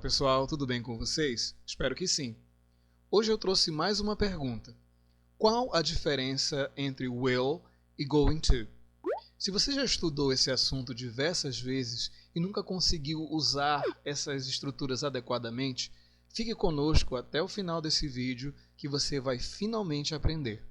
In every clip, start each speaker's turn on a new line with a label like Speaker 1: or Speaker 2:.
Speaker 1: pessoal, tudo bem com vocês? Espero que sim. Hoje eu trouxe mais uma pergunta. Qual a diferença entre will e going to? Se você já estudou esse assunto diversas vezes e nunca conseguiu usar essas estruturas adequadamente, fique conosco até o final desse vídeo que você vai finalmente aprender.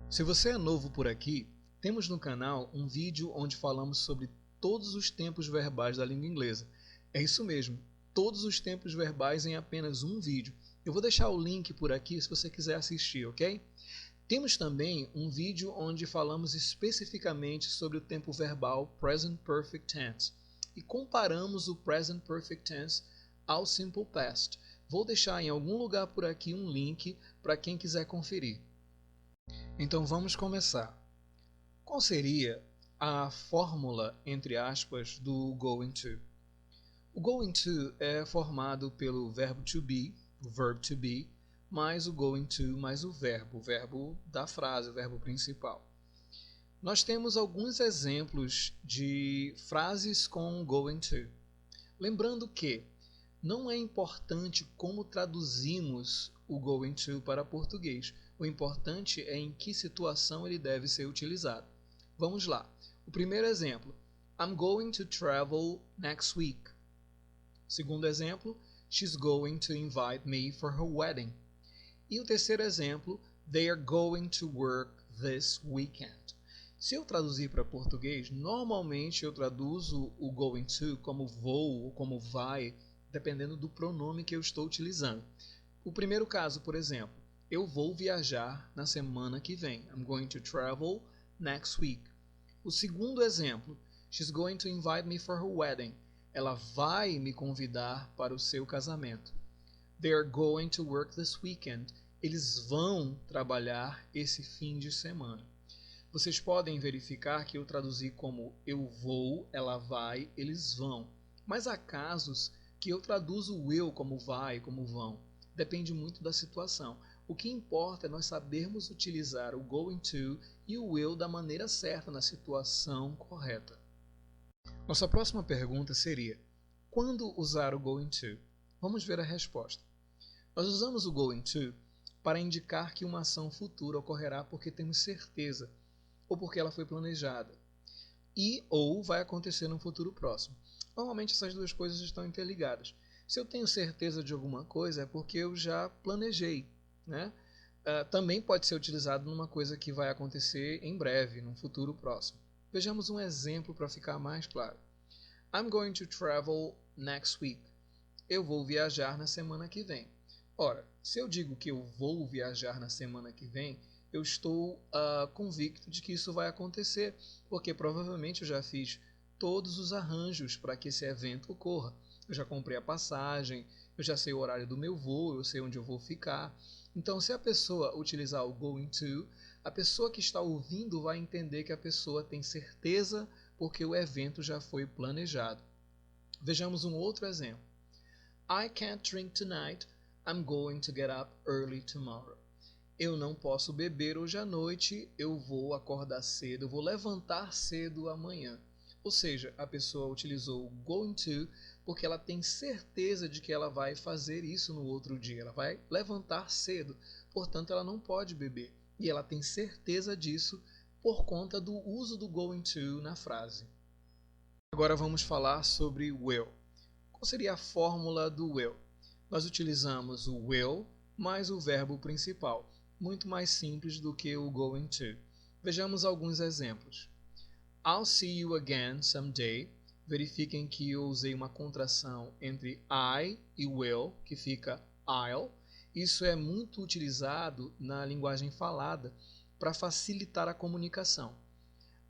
Speaker 1: Se você é novo por aqui, temos no canal um vídeo onde falamos sobre todos os tempos verbais da língua inglesa. É isso mesmo, todos os tempos verbais em apenas um vídeo. Eu vou deixar o link por aqui se você quiser assistir, ok? Temos também um vídeo onde falamos especificamente sobre o tempo verbal Present Perfect Tense e comparamos o Present Perfect Tense ao Simple Past. Vou deixar em algum lugar por aqui um link para quem quiser conferir. Então vamos começar. Qual seria a fórmula, entre aspas, do going to? O going to é formado pelo verbo to be, o verb to be, mais o going to, mais o verbo da frase, o verbo principal. Nós temos alguns exemplos de frases com going to. Lembrando que não é importante como traduzimos o going to para português. O importante é em que situação ele deve ser utilizado. Vamos lá. O primeiro exemplo. I'm going to travel next week. Segundo exemplo. She's going to invite me for her wedding. E o terceiro exemplo. They are going to work this weekend. Se eu traduzir para português, normalmente eu traduzo o going to como vou ou como vai, dependendo do pronome que eu estou utilizando. O primeiro caso, por exemplo, eu vou viajar na semana que vem. I'm going to travel next week. O segundo exemplo, she's going to invite me for her wedding. Ela vai me convidar para o seu casamento. They are going to work this weekend. Eles vão trabalhar esse fim de semana. Vocês podem verificar que eu traduzi como eu vou, ela vai, eles vão. Mas há casos que eu traduzo o will como vai, como vão. Depende muito da situação. O que importa é nós sabermos utilizar o going to e o will da maneira certa na situação correta. Nossa próxima pergunta seria: quando usar o going to? Vamos ver a resposta. Nós usamos o going to para indicar que uma ação futura ocorrerá porque temos certeza ou porque ela foi planejada e ou vai acontecer no futuro próximo. Normalmente essas duas coisas estão interligadas. Se eu tenho certeza de alguma coisa é porque eu já planejei, né? Também pode ser utilizado numa coisa que vai acontecer em breve, num futuro próximo. Vejamos um exemplo para ficar mais claro. I'm going to travel next week. Eu vou viajar na semana que vem. Ora, se eu digo que eu vou viajar na semana que vem, eu estou convicto de que isso vai acontecer, porque provavelmente eu já fiz todos os arranjos para que esse evento ocorra. Eu já comprei a passagem, eu já sei o horário do meu voo, eu sei onde eu vou ficar. Então, se a pessoa utilizar o going to, a pessoa que está ouvindo vai entender que a pessoa tem certeza porque o evento já foi planejado. Vejamos um outro exemplo. I can't drink tonight. I'm going to get up early tomorrow. Eu não posso beber hoje à noite, eu vou acordar cedo, eu vou levantar cedo amanhã. Ou seja, a pessoa utilizou o going to porque ela tem certeza de que ela vai fazer isso no outro dia. Ela vai levantar cedo, portanto ela não pode beber. E ela tem certeza disso por conta do uso do going to na frase. Agora vamos falar sobre will. Qual seria a fórmula do will? Nós utilizamos o will mais o verbo principal. Muito mais simples do que o going to. Vejamos alguns exemplos. I'll see you again someday. Verifiquem que eu usei uma contração entre I e will, que fica I'll. Isso é muito utilizado na linguagem falada para facilitar a comunicação.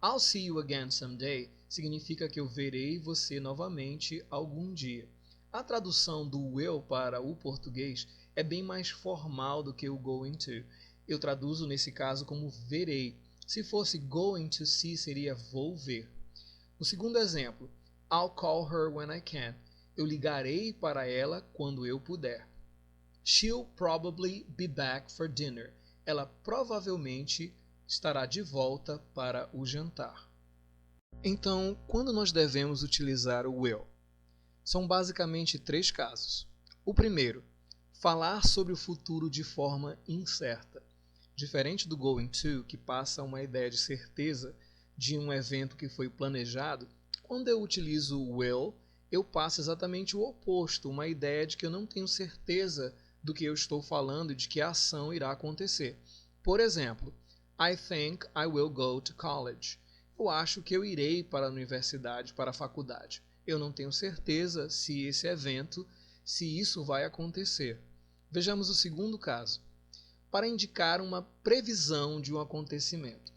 Speaker 1: I'll see you again someday significa que eu verei você novamente algum dia. A tradução do will para o português é bem mais formal do que o going to. Eu traduzo nesse caso como verei. Se fosse going to see, seria vou ver. O segundo exemplo, I'll call her when I can. Eu ligarei para ela quando eu puder. She'll probably be back for dinner. Ela provavelmente estará de volta para o jantar. Então, quando nós devemos utilizar o will? São basicamente três casos. O primeiro, falar sobre o futuro de forma incerta. Diferente do going to, que passa uma ideia de certeza de um evento que foi planejado, quando eu utilizo o will, eu passo exatamente o oposto, uma ideia de que eu não tenho certeza do que eu estou falando e de que a ação irá acontecer. Por exemplo, I think I will go to college. Eu acho que eu irei para a universidade, para a faculdade. Eu não tenho certeza se esse evento, se isso vai acontecer. Vejamos o segundo caso. Para indicar uma previsão de um acontecimento.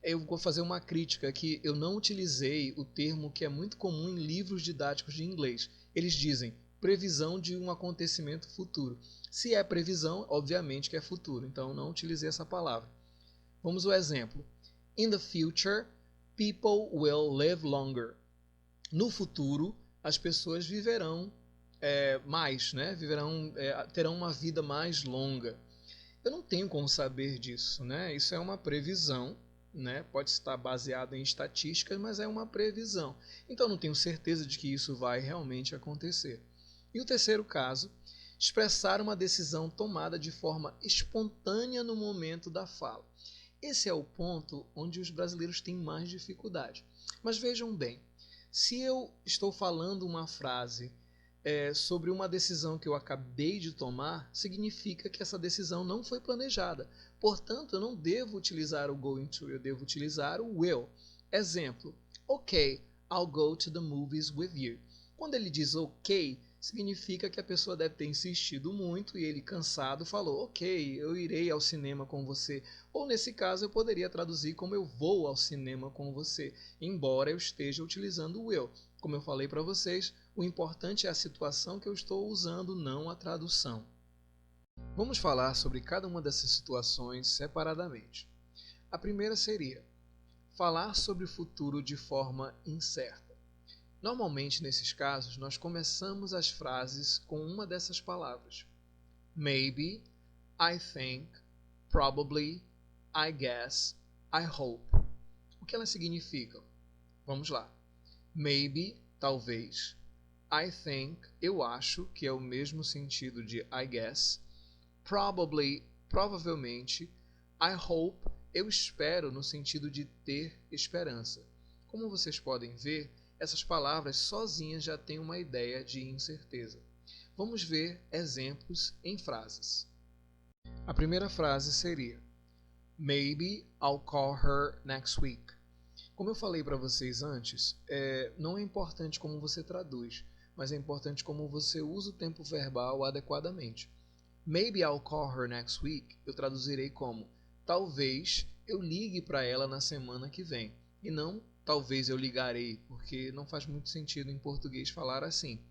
Speaker 1: Eu vou fazer uma crítica aqui. Eu não utilizei o termo que é muito comum em livros didáticos de inglês. Eles dizem previsão de um acontecimento futuro. Se é previsão, obviamente que é futuro. Então eu não utilizei essa palavra. Vamos ao exemplo. In the future, people will live longer. No futuro, as pessoas viverão mais, né? Terão uma vida mais longa. Eu não tenho como saber disso, né? Isso é uma previsão, né? Pode estar baseado em estatísticas, mas é uma previsão. Então eu não tenho certeza de que isso vai realmente acontecer. E o terceiro caso, expressar uma decisão tomada de forma espontânea no momento da fala. Esse é o ponto onde os brasileiros têm mais dificuldade. Mas vejam bem, se eu estou falando uma frase sobre uma decisão que eu acabei de tomar, significa que essa decisão não foi planejada. Portanto, eu não devo utilizar o going to, eu devo utilizar o will. Exemplo, ok, I'll go to the movies with you. Quando ele diz ok, significa que a pessoa deve ter insistido muito e ele, cansado, falou, ok, eu irei ao cinema com você. Ou nesse caso eu poderia traduzir como eu vou ao cinema com você, embora eu esteja utilizando o will. Como eu falei para vocês, o importante é a situação que eu estou usando, não a tradução. Vamos falar sobre cada uma dessas situações separadamente. A primeira seria falar sobre o futuro de forma incerta. Normalmente, nesses casos, nós começamos as frases com uma dessas palavras. Maybe, I think, probably, I guess, I hope. O que elas significam? Vamos lá. Maybe, talvez. I think, eu acho, que é o mesmo sentido de I guess. Probably, provavelmente. I hope, eu espero, no sentido de ter esperança. Como vocês podem ver, essas palavras sozinhas já têm uma ideia de incerteza. Vamos ver exemplos em frases. A primeira frase seria Maybe I'll call her next week. Como eu falei para vocês antes, não é importante como você traduz, mas é importante como você usa o tempo verbal adequadamente. Maybe I'll call her next week, eu traduzirei como talvez eu ligue para ela na semana que vem. E não talvez eu ligarei, porque não faz muito sentido em português falar assim.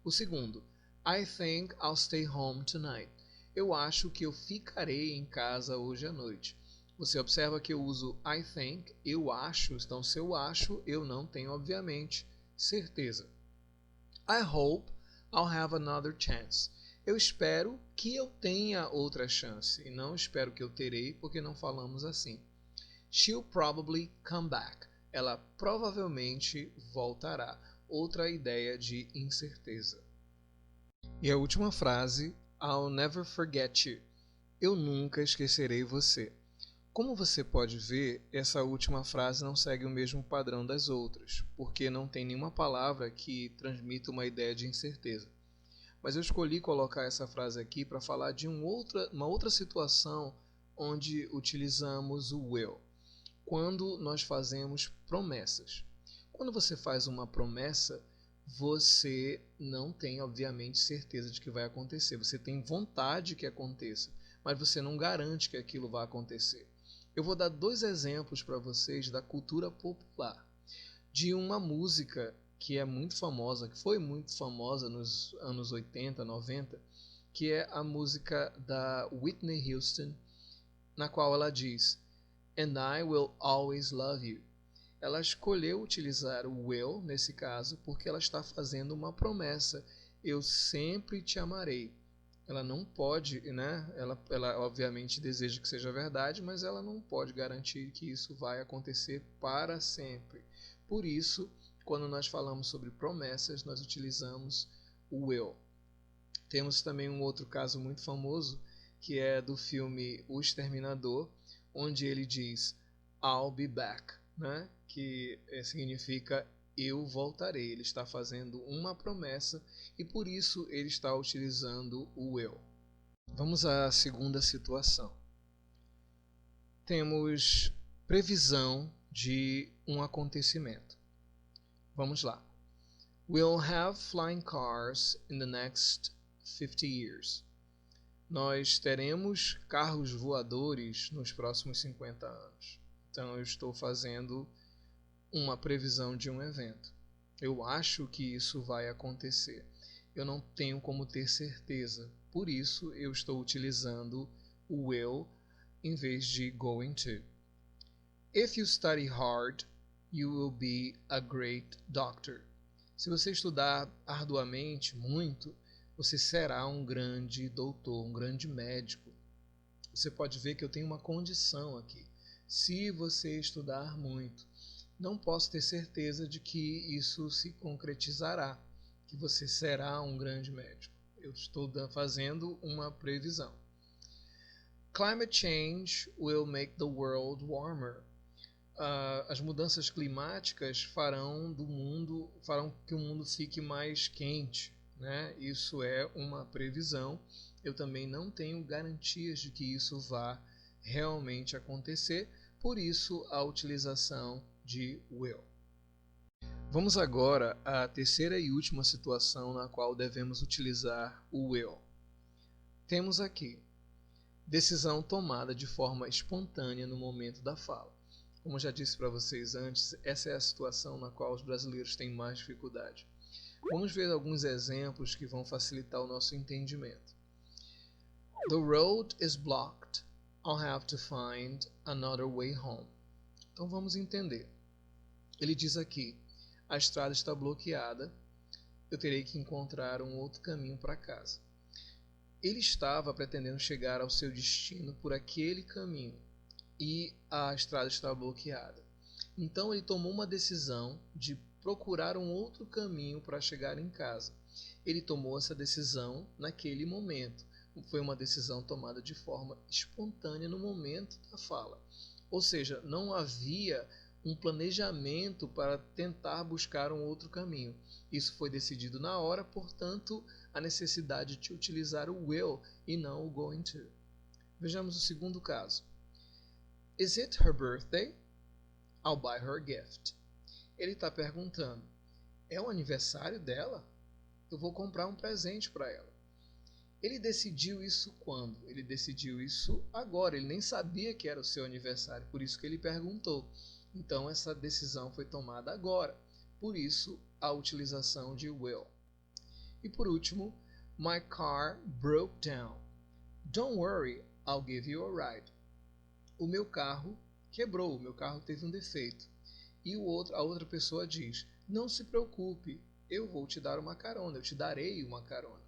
Speaker 1: O segundo, I think I'll stay home tonight. Eu acho que eu ficarei em casa hoje à noite. Você observa que eu uso I think, eu acho, então se eu acho, eu não tenho, obviamente, certeza. I hope I'll have another chance. Eu espero que eu tenha outra chance, e não espero que eu terei, porque não falamos assim. She'll probably come back. Ela provavelmente voltará. Outra ideia de incerteza. E a última frase, I'll never forget you. Eu nunca esquecerei você. Como você pode ver, essa última frase não segue o mesmo padrão das outras, porque não tem nenhuma palavra que transmita uma ideia de incerteza. Mas eu escolhi colocar essa frase aqui para falar de uma outra situação onde utilizamos o will. Quando nós fazemos promessas. Quando você faz uma promessa, você não tem, obviamente, certeza de que vai acontecer. Você tem vontade que aconteça, mas você não garante que aquilo vai acontecer. Eu vou dar dois exemplos para vocês da cultura popular, de uma música que é muito famosa, que foi muito famosa nos anos 80, 90, que é a música da Whitney Houston, na qual ela diz And I will always love you. Ela escolheu utilizar o will, nesse caso, porque ela está fazendo uma promessa. Eu sempre te amarei. Ela não pode, né? Ela obviamente deseja que seja verdade, mas ela não pode garantir que isso vai acontecer para sempre. Por isso, quando nós falamos sobre promessas, nós utilizamos o will. Temos também um outro caso muito famoso, que é do filme O Exterminador, onde ele diz I'll be back, né? Que significa eu voltarei. Ele está fazendo uma promessa e por isso ele está utilizando o will. Vamos à segunda situação. Temos previsão de um acontecimento. Vamos lá. We'll have flying cars in the next 50 years. Nós teremos carros voadores nos próximos 50 anos. Então eu estou fazendo uma previsão de um evento. Eu acho que isso vai acontecer. Eu não tenho como ter certeza. Por isso eu estou utilizando o will em vez de going to. If you study hard, you will be a great doctor. Se você estudar arduamente, muito, você será um grande doutor, um grande médico. Você pode ver que eu tenho uma condição aqui. Se você estudar muito, não posso ter certeza de que isso se concretizará, que você será um grande médico. Eu estou fazendo uma previsão. Climate change will make the world warmer. As mudanças climáticas farão que o mundo fique mais quente, né? Isso é uma previsão. Eu também não tenho garantias de que isso vá realmente acontecer, por isso a utilização de will. Vamos agora à terceira e última situação na qual devemos utilizar o will. Temos aqui decisão tomada de forma espontânea no momento da fala. Como eu já disse para vocês antes, essa é a situação na qual os brasileiros têm mais dificuldade. Vamos ver alguns exemplos que vão facilitar o nosso entendimento. The road is blocked. I'll have to find another way home. Então vamos entender. Ele diz aqui, a estrada está bloqueada, eu terei que encontrar um outro caminho para casa. Ele estava pretendendo chegar ao seu destino por aquele caminho e a estrada estava bloqueada. Então ele tomou uma decisão de procurar um outro caminho para chegar em casa. Ele tomou essa decisão naquele momento. Foi uma decisão tomada de forma espontânea no momento da fala. Ou seja, não havia um planejamento para tentar buscar um outro caminho. Isso foi decidido na hora, portanto, a necessidade de utilizar o will e não o going to. Vejamos o segundo caso. Is it her birthday? I'll buy her a gift. Ele está perguntando, é o aniversário dela? Eu vou comprar um presente para ela. Ele decidiu isso quando? Ele decidiu isso agora. Ele nem sabia que era o seu aniversário, por isso que ele perguntou. Então essa decisão foi tomada agora. Por isso a utilização de will. E por último, my car broke down. Don't worry, I'll give you a ride. O meu carro quebrou, o meu carro teve um defeito. E a outra pessoa diz, não se preocupe, eu vou te dar uma carona, eu te darei uma carona.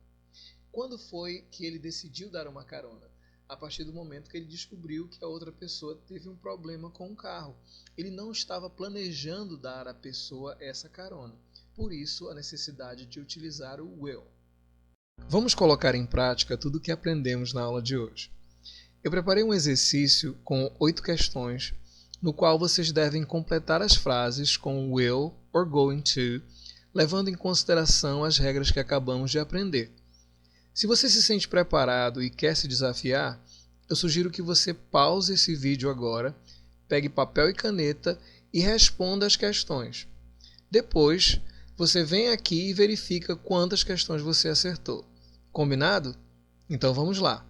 Speaker 1: Quando foi que ele decidiu dar uma carona? A partir do momento que ele descobriu que a outra pessoa teve um problema com o carro. Ele não estava planejando dar à pessoa essa carona. Por isso, a necessidade de utilizar o will. Vamos colocar em prática tudo o que aprendemos na aula de hoje. Eu preparei um exercício com 8 questões, no qual vocês devem completar as frases com will or going to, levando em consideração as regras que acabamos de aprender. Se você se sente preparado e quer se desafiar, eu sugiro que você pause esse vídeo agora, pegue papel e caneta e responda as questões. Depois, você vem aqui e verifica quantas questões você acertou. Combinado? Então vamos lá.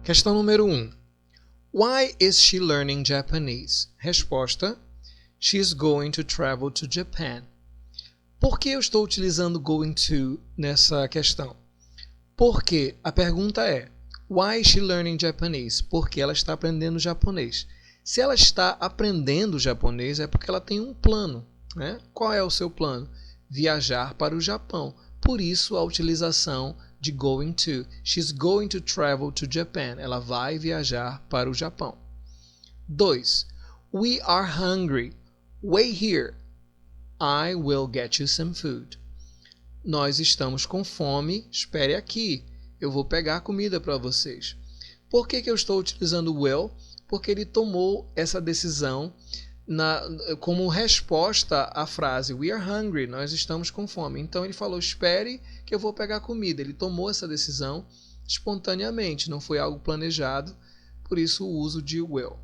Speaker 1: Questão número 1. Why is she learning Japanese? Resposta: She is going to travel to Japan. Por que eu estou utilizando going to nessa questão? Porque a pergunta é Why is she learning Japanese? Porque ela está aprendendo japonês. Se ela está aprendendo japonês é porque ela tem um plano, né? Qual é o seu plano? Viajar para o Japão. Por isso a utilização de going to. She's going to travel to Japan. Ela vai viajar para o Japão. 2. We are hungry. Wait here. I will get you some food. nós estamos com fome, espere aqui, eu vou pegar comida para vocês. Por que eu estou utilizando will? Porque ele tomou essa decisão como resposta à frase we are hungry, nós estamos com fome. Então ele falou, espere que eu vou pegar comida. Ele tomou essa decisão espontaneamente, não foi algo planejado, por isso o uso de will.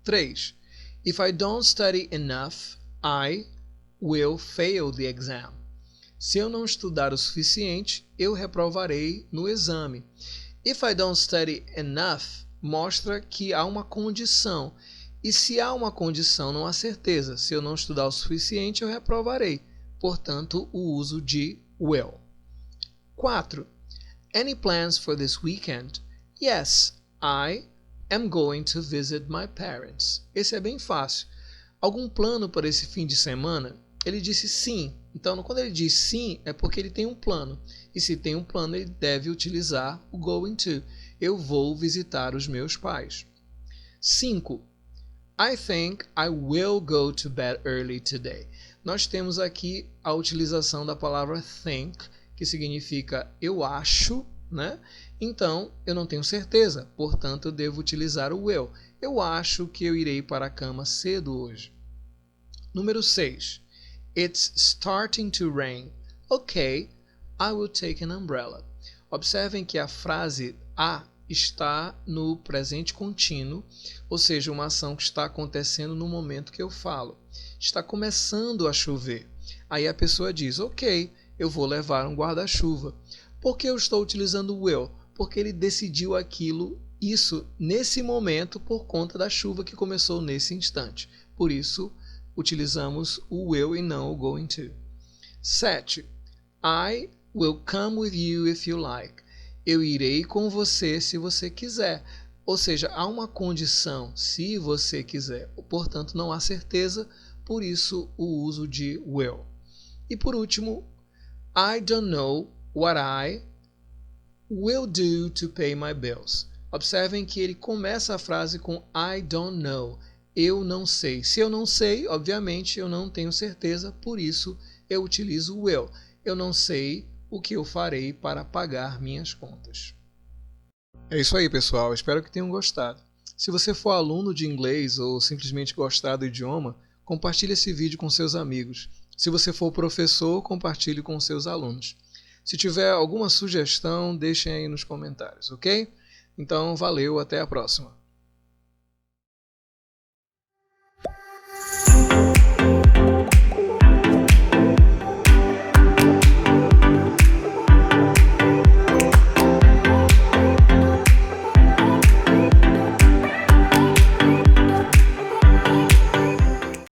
Speaker 1: 3. If I don't study enough, I will fail the exam. Se eu não estudar o suficiente, eu reprovarei no exame. If I don't study enough mostra que há uma condição. E se há uma condição, não há certeza. Se eu não estudar o suficiente, eu reprovarei. Portanto, o uso de will. 4. Any plans for this weekend? Yes, I am going to visit my parents. Esse é bem fácil. Algum plano para esse fim de semana? Ele disse sim. Então, quando ele diz sim, é porque ele tem um plano. E se tem um plano, ele deve utilizar o going to. Eu vou visitar os meus pais. 5. I think I will go to bed early today. Nós temos aqui a utilização da palavra think, que significa eu acho, né? Então, eu não tenho certeza, portanto, eu devo utilizar o will. Eu acho que eu irei para a cama cedo hoje. Número 6. It's starting to rain. Okay, I will take an umbrella. Observem que a frase a está no presente contínuo, ou seja, uma ação que está acontecendo no momento que eu falo. Está começando a chover. Aí a pessoa diz, ok, eu vou levar um guarda-chuva. Por que eu estou utilizando o will? Porque ele decidiu isso nesse momento por conta da chuva que começou nesse instante. Por isso, utilizamos o will e não o going to. 7. I will come with you if you like. Eu irei com você se você quiser. Ou seja, há uma condição, se você quiser. Portanto, não há certeza, por isso o uso de will. E por último, I don't know what I will do to pay my bills. Observem que ele começa a frase com I don't know. Eu não sei. Se eu não sei, obviamente, eu não tenho certeza, por isso eu utilizo will. Eu não sei o que eu farei para pagar minhas contas. É isso aí, pessoal. Espero que tenham gostado. Se você for aluno de inglês ou simplesmente gostar do idioma, compartilhe esse vídeo com seus amigos. Se você for professor, compartilhe com seus alunos. Se tiver alguma sugestão, deixem aí nos comentários, ok? Então, valeu, até a próxima.